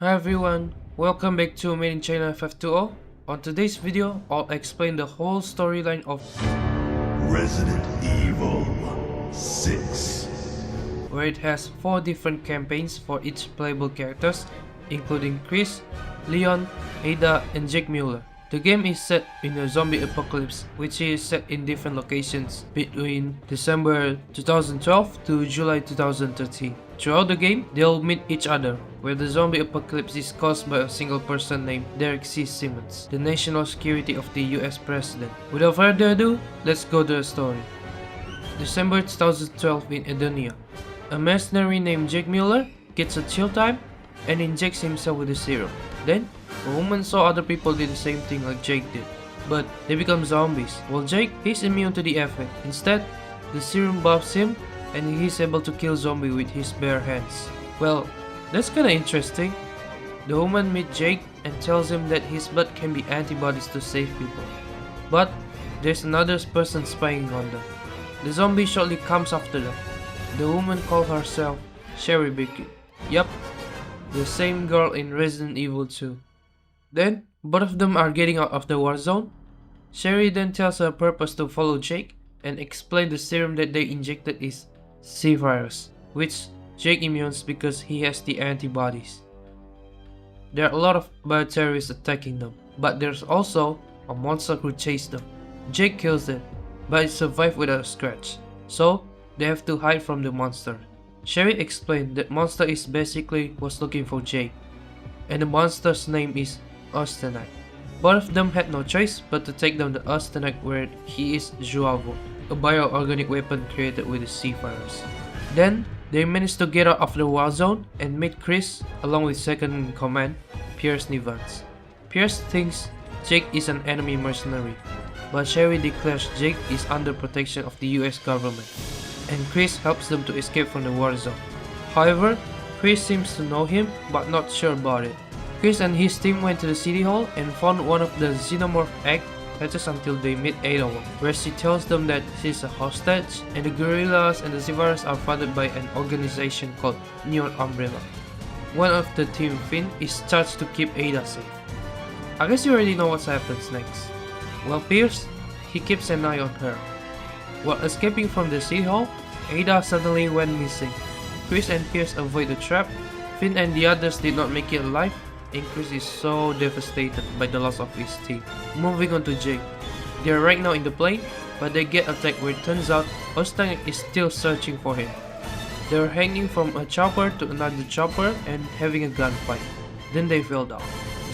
Hi everyone, welcome back to Made in China 520. On today's video, I'll explain the whole storyline of Resident Evil 6. where it has 4 different campaigns for each playable characters, including Chris, Leon, Ada, and Jake Mueller. The game is set in a zombie apocalypse, which is set in different locations between December 2012 to July 2013. Throughout the game, they'll meet each other, where the zombie apocalypse is caused by a single person named Derek C. Simmons, the national security of the US president. Without further ado, let's go to the story. December 2012 in Edonia. A mercenary named Jake Mueller gets a chill time and injects himself with a serum. Then, a woman saw other people did the same thing like Jake did, but they become zombies. While Jake, he's immune to the effect. Instead, the serum buffs him and he's able to kill zombies with his bare hands. Well, that's kinda interesting. The woman meets Jake and tells him that his blood can be antibodies to save people. But there's another person spying on them. The zombie shortly comes after them. The woman calls herself Sherry Beckett. Yup, the same girl in Resident Evil 2. Then, both of them are getting out of the war zone. Sherry then tells her purpose to follow Jake and explain the serum that they injected is C-virus, which Jake immunes because he has the antibodies. There are a lot of bioterrorists attacking them, but there's also a monster who chases them. Jake kills it, but it survived without a scratch, so they have to hide from the monster. Sherry explained that monster is basically was looking for Jake, and the monster's name is Austenite. Both of them had no choice but to take down the Austenite where he is Juavo, a bioorganic weapon created with the C-virus. Then, they managed to get out of the war zone and meet Chris along with second in command, Pierce Nivans. Pierce thinks Jake is an enemy mercenary, but Sherry declares Jake is under protection of the US government, and Chris helps them to escape from the war zone. However, Chris seems to know him but not sure about it. Chris and his team went to the city hall and found one of the xenomorph egg hatches until they meet Ada, where she tells them that she's a hostage and the guerrillas and the C-virus are funded by an organization called Neon Umbrella. One of the team, Finn, is charged to keep Ada safe. I guess you already know what happens next. While Pierce, he keeps an eye on her. While escaping from the city hall, Ada suddenly went missing. Chris and Pierce avoid the trap. Finn and the others did not make it alive, and Chris is so devastated by the loss of his team. Moving on to Jake. They are right now in the plane, but they get attacked where it turns out Mustang is still searching for him. They are hanging from a chopper to another chopper and having a gunfight. Then they fell down.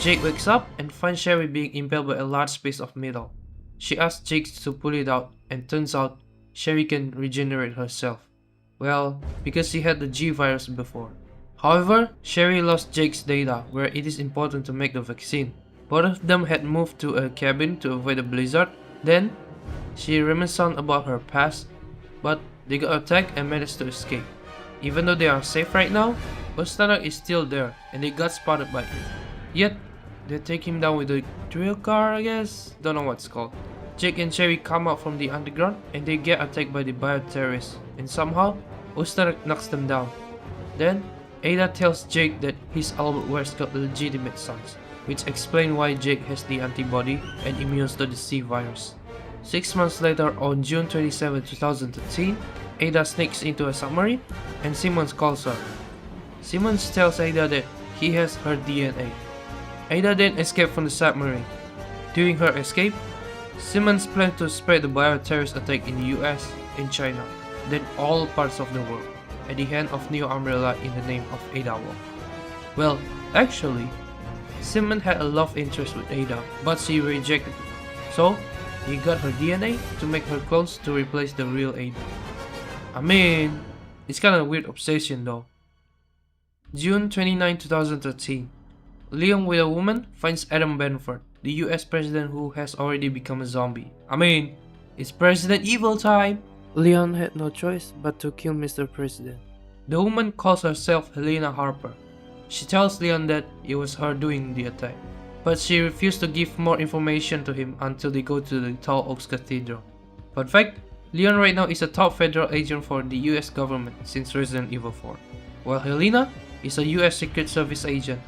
Jake wakes up and finds Sherry being impaled by a large piece of metal. She asks Jake to pull it out, and turns out Sherry can regenerate herself. Well, because she had the G-virus before. However, Sherry lost Jake's data, where it is important to make the vaccine. Both of them had moved to a cabin to avoid a blizzard. Then, she reminisced about her past, but they got attacked and managed to escape. Even though they are safe right now, Ostanak is still there, and they got spotted by him. Yet, they take him down with a drill car, I guess? Don't know what it's called. Jake and Sherry come out from the underground, and they get attacked by the bioterrorists, and somehow, Ostanak knocks them down. Then, Ada tells Jake that his Albert Were's got legitimate sons, which explains why Jake has the antibody and immune to the C-virus. 6 months later, on June 27, 2013, Ada sneaks into a submarine and Simmons calls her. Simmons tells Ada that he has her DNA. Ada then escapes from the submarine. During her escape, Simmons plans to spread the bioterrorist attack in the US and China, then all parts of the world, at the hand of Neo Umbrella in the name of Ada Wong. Well, actually, Simmons had a love interest with Ada, but she rejected it. So, he got her DNA to make her clones to replace the real Ada. I mean, it's kinda a weird obsession though. June 29, 2013. Leon with a woman finds Adam Benford, the US president who has already become a zombie. I mean, it's Resident Evil time! Leon had no choice but to kill Mr. President. The woman calls herself Helena Harper. She tells Leon that it was her doing the attack, but she refused to give more information to him until they go to the Tall Oaks Cathedral. Fun fact, Leon right now is a top federal agent for the US government since Resident Evil 4, while Helena is a US Secret Service agent.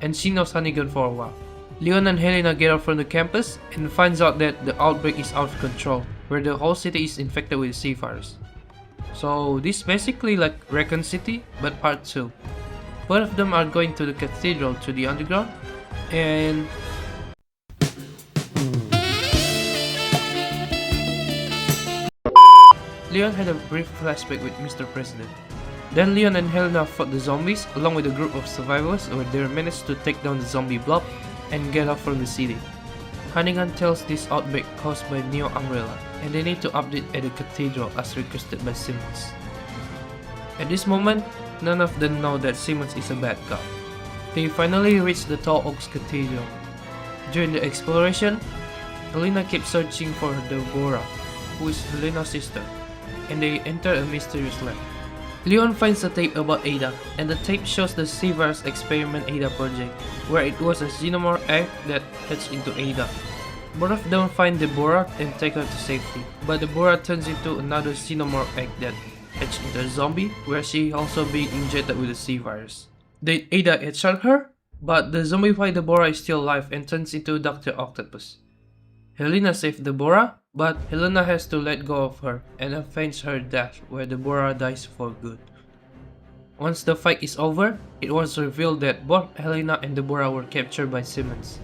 and she knows Hannigan for a while. Leon and Helena get out from the campus and finds out that the outbreak is out of control, where the whole city is infected with seafarers. So this is basically like Raccoon City, but part 2. Both of them are going to the cathedral to the underground, and Leon had a brief flashback with Mr. President. Then Leon and Helena fought the zombies along with a group of survivors where they managed to take down the zombie blob and get out from the city. Hannigan tells this outbreak caused by Neo Umbrella and they need to update at the cathedral as requested by Simmons. At this moment, none of them know that Simmons is a bad guy. They finally reach the Tall Oaks Cathedral. During the exploration, Helena keeps searching for Deborah, who is Helena's sister, and they enter a mysterious lab. Leon finds a tape about Ada, and the tape shows the Seafarers Experiment Ada project, where it was a xenomorph egg that hatched into Ada. Both of them find Deborah and take her to safety, but Deborah turns into another xenomorph egg that hatched into a zombie, where she also being injected with the Seafarers. Then Ada headshot her, but the zombified Deborah is still alive and turns into Dr. Octopus. Helena saves Deborah, but Helena has to let go of her and avenge her death, where Deborah dies for good. Once the fight is over, it was revealed that both Helena and Deborah were captured by Simmons,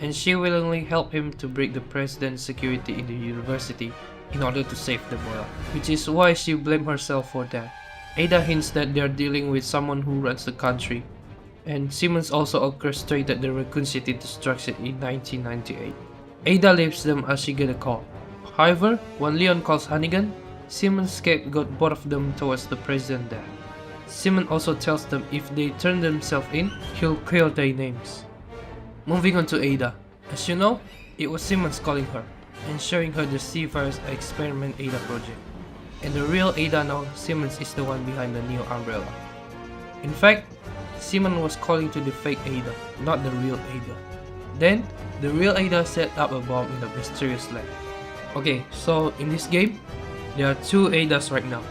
and she willingly helped him to break the president's security in the university in order to save Deborah, which is why she blamed herself for that. Ada hints that they are dealing with someone who runs the country, and Simmons also orchestrated the Raccoon City destruction in 1998. Ada leaves them as she gets a call. However, when Leon calls Hannigan, Simmons scapegoat both of them towards the president there. Simmons also tells them if they turn themselves in, he'll clear their names. Moving on to Ada. As you know, it was Simmons calling her and showing her the Seafarers Experiment Ada project. And the real Ada now, Simmons is the one behind the Neo Umbrella. In fact, Simmons was calling to the fake Ada, not the real Ada. Then, the real Ada set up a bomb in the mysterious lab. Okay, so in this game, there are 2 Adas right now.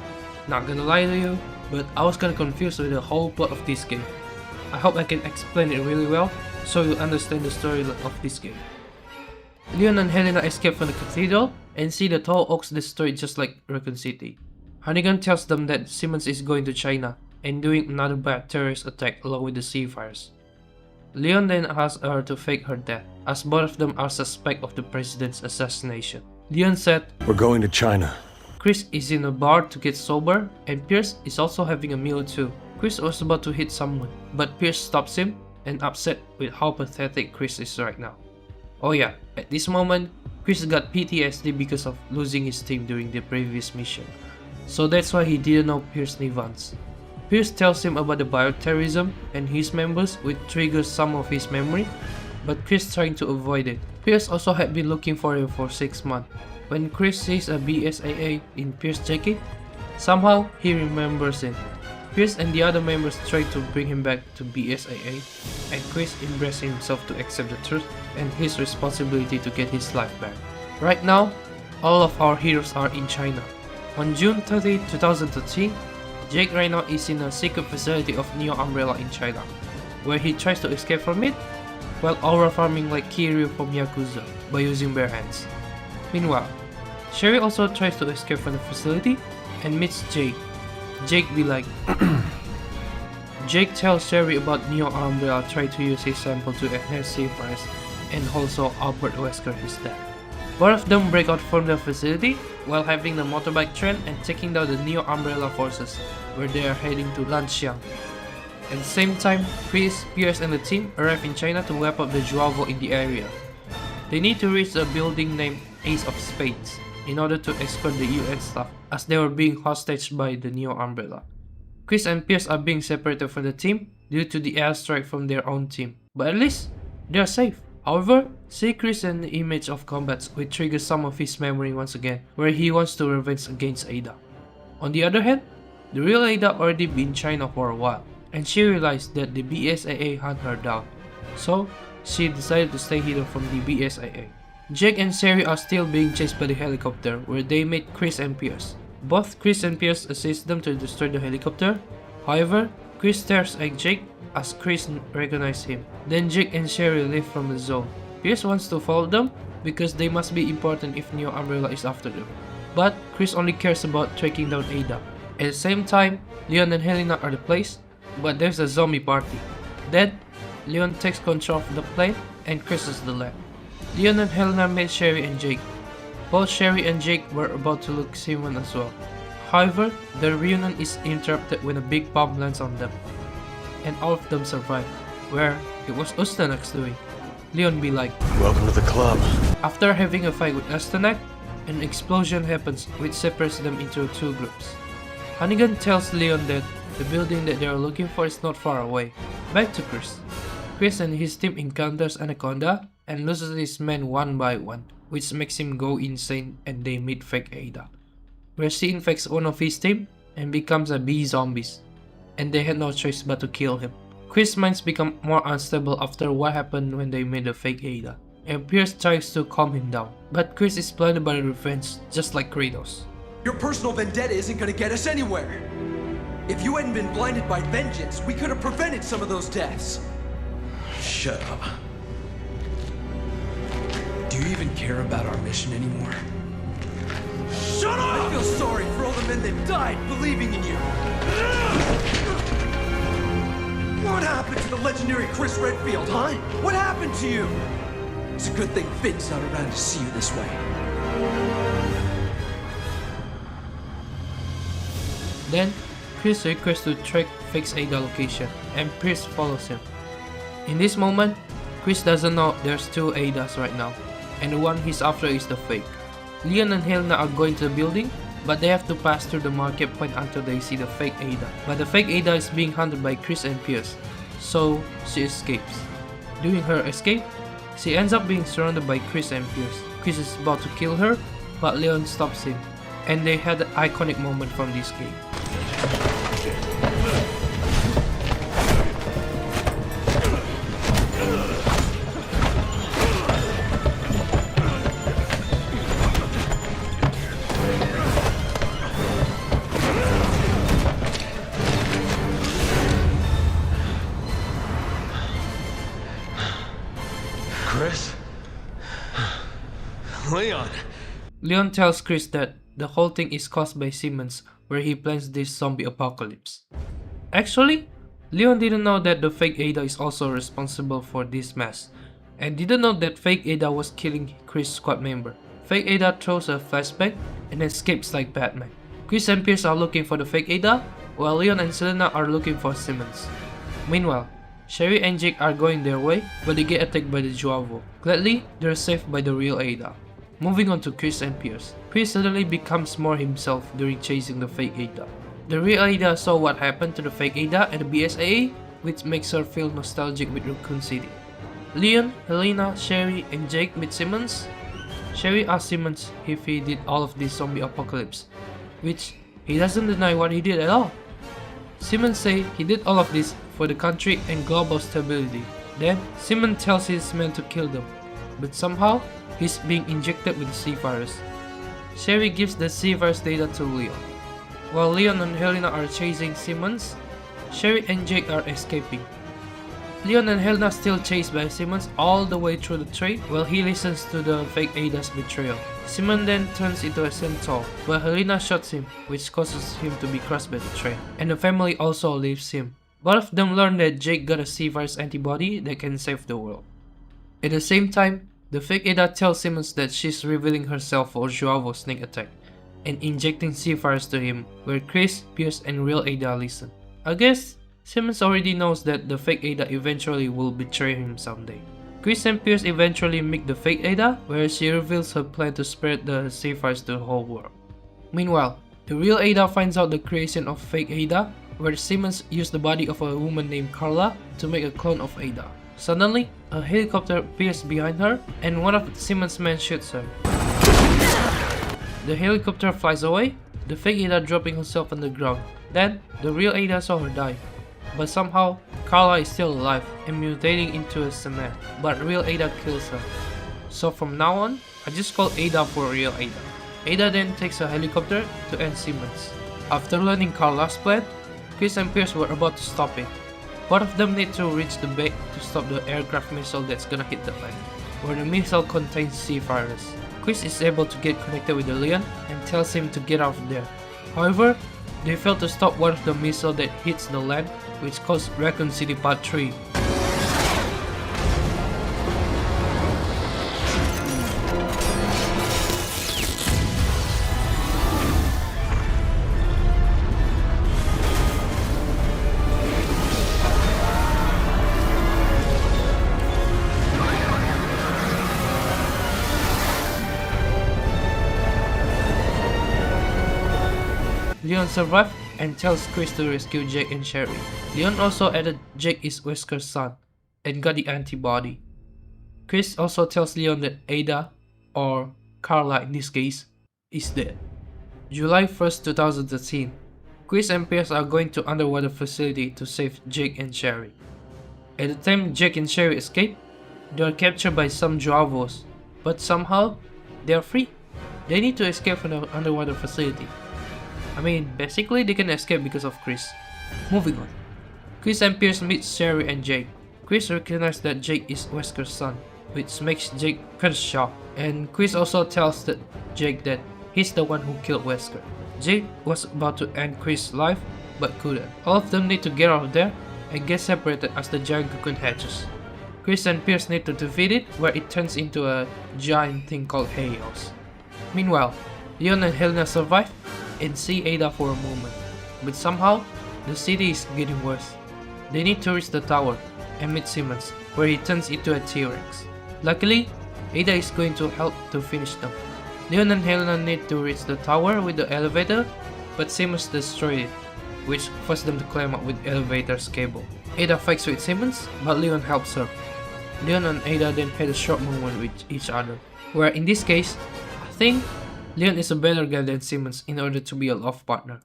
Not gonna lie to you, but I was kinda confused with the whole plot of this game. I hope I can explain it really well, so you understand the story of this game. Leon and Helena escape from the cathedral and see the Tall Oaks destroyed just like Raccoon City. Hannigan tells them that Simmons is going to China and doing another bad terrorist attack along with the Seafarers. Leon then asks her to fake her death, as both of them are suspect of the president's assassination. Leon said, "We're going to China." Chris is in a bar to get sober, and Pierce is also having a meal too. Chris was about to hit someone, but Pierce stops him and upset with how pathetic Chris is right now. Oh yeah, at this moment, Chris got PTSD because of losing his team during the previous mission, so that's why he didn't know Pierce Nivans. Pierce tells him about the bioterrorism and his members, which triggers some of his memory, but Chris trying to avoid it. Pierce also had been looking for him for 6 months. When Chris sees a BSAA in Pierce's jacket, somehow he remembers it. Pierce and the other members try to bring him back to BSAA, and Chris embraces himself to accept the truth and his responsibility to get his life back. Right now, all of our heroes are in China. On June 30, 2013, Jake right now is in a secret facility of Neo Umbrella in China, where he tries to escape from it, while aura farming like Kiryu from Yakuza by using bare hands. Meanwhile, Sherry also tries to escape from the facility and meets Jake. Jake be like, Jake tells Sherry about Neo Umbrella trying to use his sample to enhance Seafarers, and also Albert Wesker is dead. Both of them break out from the facility while having the motorbike trend and taking down the Neo Umbrella forces, where they are heading to Lanxiang. At the same time, Chris, Pierce and the team arrive in China to wipe up the Zhuavo in the area. They need to reach a building named Ace of Spades in order to escort the UN staff, as they were being hostaged by the Neo Umbrella. Chris and Pierce are being separated from the team due to the airstrike from their own team, but at least they are safe. However, see Chris in the image of combats, which triggers some of his memory once again, where he wants to revenge against Ada. On the other hand, the real Ada already been in China for a while, and she realized that the BSAA hunt her down, so she decided to stay hidden from the BSAA. Jake and Sherry are still being chased by the helicopter, where they meet Chris and Pierce. Both Chris and Pierce assist them to destroy the helicopter. However, Chris stares at Jake as Chris recognizes him. Then Jake and Sherry leave from the zone. Pierce wants to follow them because they must be important if Neo Umbrella is after them. But Chris only cares about tracking down Ada. At the same time, Leon and Helena are the place, but there's a zombie party. Then, Leon takes control of the plane and crashes the lab. Leon and Helena meet Sherry and Jake. Both Sherry and Jake were about to look Simon as well. However, their reunion is interrupted when a big bomb lands on them, and all of them survive, where it was Ustanak's doing. Leon be like, "Welcome to the club." After having a fight with Ustanak, an explosion happens which separates them into two groups. Hannigan tells Leon that the building that they are looking for is not far away. Back to Chris. Chris and his team encounters Anaconda and loses his men one by one, which makes him go insane and they meet fake Ada, where she infects one of his team and becomes a bee zombies, and they had no choice but to kill him. Chris' minds become more unstable after what happened when they made the fake Ada, and Pierce tries to calm him down, but Chris is blinded by revenge just like Kratos. Your personal vendetta isn't gonna get us anywhere. If you hadn't been blinded by vengeance, we could have prevented some of those deaths. Shut up. Do you even care about our mission anymore? Shut I up! feel sorry for all the men that died believing in you. What happened to the legendary Chris Redfield, huh? What happened to you? It's a good thing Finn's not around to see you this way. Then, Chris requests to track fake Ada location, and Pierce follows him. In this moment, Chris doesn't know there's two Adas right now, and the one he's after is the fake. Leon and Helena are going to the building, but they have to pass through the market point until they see the fake Ada. But the fake Ada is being hunted by Chris and Pierce, so she escapes. During her escape, she ends up being surrounded by Chris and Pierce. Chris is about to kill her, but Leon stops him, and they had an iconic moment from this game. Chris? Leon. Leon tells Chris that the whole thing is caused by Simmons, where he plans this zombie apocalypse. Actually, Leon didn't know that the fake Ada is also responsible for this mess, and didn't know that fake Ada was killing Chris' squad member. Fake Ada throws a flashback and escapes like Batman. Chris and Pierce are looking for the fake Ada, while Leon and Selena are looking for Simmons. Meanwhile, Sherry and Jake are going their way, but they get attacked by the Juavo. Gladly, they're saved by the real Ada. Moving on to Chris and Pierce. Pierce suddenly becomes more himself during chasing the fake Ada. The real Ada saw what happened to the fake Ada at the BSAA, which makes her feel nostalgic with Raccoon City. Leon, Helena, Sherry, and Jake meet Simmons. Sherry asks Simmons if he did all of this zombie apocalypse, which he doesn't deny what he did at all. Simmons say he did all of this for the country and global stability. Then Simmons tells his men to kill them, but somehow he's being injected with the C virus. Sherry gives the C virus data to Leon. While Leon and Helena are chasing Simmons, Sherry and Jake are escaping. Leon and Helena still chased by Simmons all the way through the train while he listens to the fake Ada's betrayal. Simmons then turns into a centaur, but Helena shoots him, which causes him to be crushed by the train, and the family also leaves him. Both of them learn that Jake got a C-virus antibody that can save the world. At the same time, the fake Ada tells Simmons that she's revealing herself for Juavo's sneak attack, and injecting C-virus to him, where Chris, Pierce, and real Ada listen. I guess Simmons already knows that the fake Ada eventually will betray him someday. Chris and Pierce eventually meet the fake Ada, where she reveals her plan to spread the C-virus to the whole world. Meanwhile, the real Ada finds out the creation of fake Ada, where Simmons used the body of a woman named Carla to make a clone of Ada. Suddenly, a helicopter appears behind her, and one of Simmons' men shoots her. The helicopter flies away, the fake Ada dropping herself on the ground. Then, the real Ada saw her die. But somehow, Carla is still alive and mutating into a cement, but real Ada kills her. So from now on, I just call Ada for real Ada. Ada then takes a helicopter to end Simmons. After learning Carla's plan, Chris and Pierce were about to stop it. Both of them need to reach the bay to stop the aircraft missile that's gonna hit the land, where the missile contains seafarers. Chris is able to get connected with Leon and tells him to get out of there. However, they fail to stop one of the missiles that hits the land, which caused Raccoon City Part 3. Leon survived and tells Chris to rescue Jake and Sherry. Leon also added Jake is Wesker's son and got the antibody. Chris also tells Leon that Ada, or Carla in this case, is dead. July 1st, 2013. Chris and Pierce are going to underwater facility to save Jake and Sherry. At the time Jake and Sherry escape, they are captured by some Juavos, but somehow they are free. They need to escape from the underwater facility. I mean, basically they can escape because of Chris. Moving on. Chris and Pierce meet Sherry and Jake. Chris recognizes that Jake is Wesker's son, which makes Jake kind of shocked. And Chris also tells Jake that he's the one who killed Wesker. Jake was about to end Chris' life, but couldn't. All of them need to get out of there and get separated as the giant cocoon hatches. Chris and Pierce need to defeat it, where it turns into a giant thing called Chaos. Meanwhile, Leon and Helena survive and see Ada for a moment, but somehow the city is getting worse. They need to reach the tower and meet Simmons, where he turns into a T-Rex. Luckily, Ada is going to help to finish them. Leon and Helena need to reach the tower with the elevator, but Simmons destroyed it, which forced them to climb up with elevator's cable. Ada fights with Simmons, but Leon helps her. Leon and Ada then had a short moment with each other, where in this case, I think Leon is a better guy than Simmons in order to be a love partner.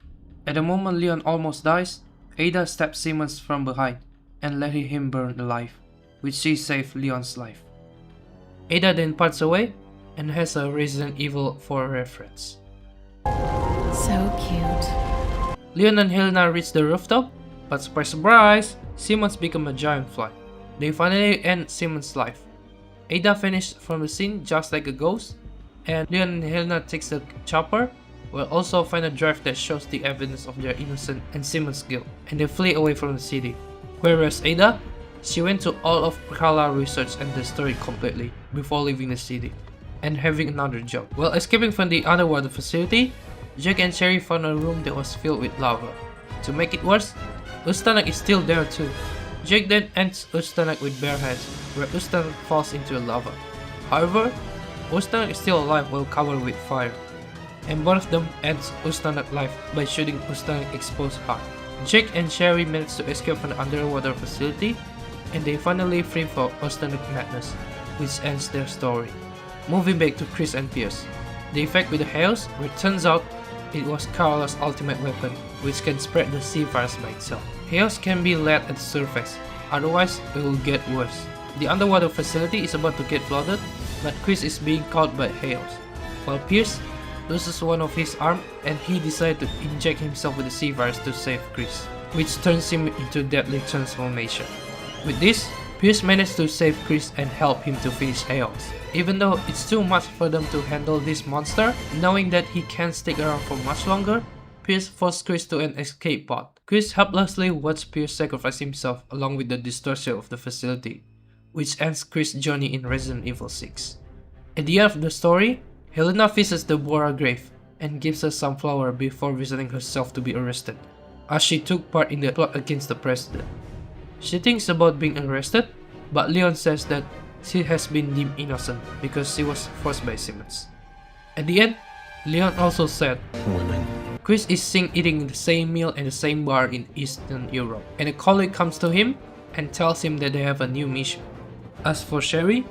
At the moment Leon almost dies, Ada stabs Simmons from behind and let him burn alive, which she saved Leon's life. Ada then parts away and has a Resident Evil for reference. So cute. Leon and Helena reach the rooftop, but surprise surprise, Simmons become a giant fly. They finally end Simmons' life. Ada vanished from the scene just like a ghost, and Leon and Helena takes the chopper, will also find a drive that shows the evidence of their innocence and Simmons' guilt, and they flee away from the city. Whereas Ada, she went to all of Carla research and destroyed it completely before leaving the city, and having another job. While escaping from the underwater facility, Jake and Sherry found a room that was filled with lava. To make it worse, Ustanak is still there too. Jake then ends Ustanak with bare hands, where Ustanak falls into the lava. However, Ustanak is still alive while covered with fire, and both of them ends Ustanak's life by shooting Ustanak's exposed heart. Jake and Sherry manage to escape from the underwater facility, and they finally free from Ustanak's madness, which ends their story. Moving back to Chris and Pierce, they fight with the Chaos, where it turns out it was Carla's ultimate weapon, which can spread the seafarers by itself. Chaos can be led at the surface, otherwise it will get worse. The underwater facility is about to get flooded, but Chris is being caught by Chaos, while Pierce loses one of his arms and he decides to inject himself with the seafarers to save Chris, which turns him into deadly transformation. With this, Pierce managed to save Chris and help him to finish Chaos. Even though it's too much for them to handle this monster, knowing that he can't stick around for much longer, Pierce forced Chris to an escape pod. Chris helplessly watched Pierce sacrifice himself along with the destruction of the facility, which ends Chris' journey in Resident Evil 6. At the end of the story, Helena visits the Bora grave and gives her some flower before visiting herself to be arrested, as she took part in the plot against the president. She thinks about being arrested, but Leon says that she has been deemed innocent because she was forced by Simmons. At the end, Leon also said, Women. Chris is seen eating the same meal at the same bar in Eastern Europe, and a colleague comes to him and tells him that they have a new mission. As for Sherry,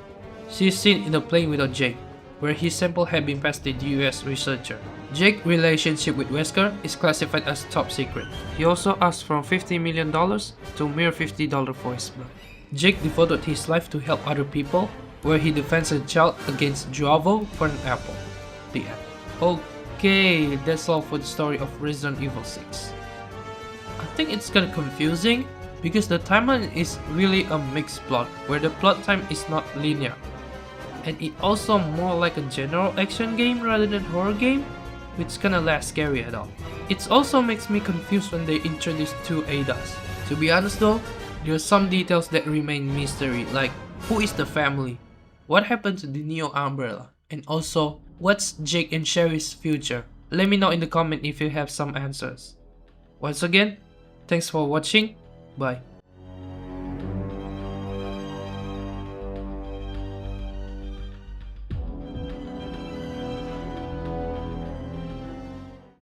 she is seen in a plane without Jake, where his sample had been passed to the US researcher. Jake's relationship with Wesker is classified as top secret. He also asked from $50 million to mere $50 for his blood. Jake devoted his life to help other people, where he defends a child against Juavo for an apple. The end. Okay, that's all for the story of Resident Evil 6. I think it's kinda confusing, because the timeline is really a mixed plot where the plot time is not linear. And it also more like a general action game rather than horror game, which kinda less scary at all. It also makes me confused when they introduce two Adas. To be honest though, there are some details that remain mystery, like who is the family, what happened to the Neo Umbrella, and also what's Jake and Sherry's future. Let me know in the comment if you have some answers. Once again, thanks for watching, bye.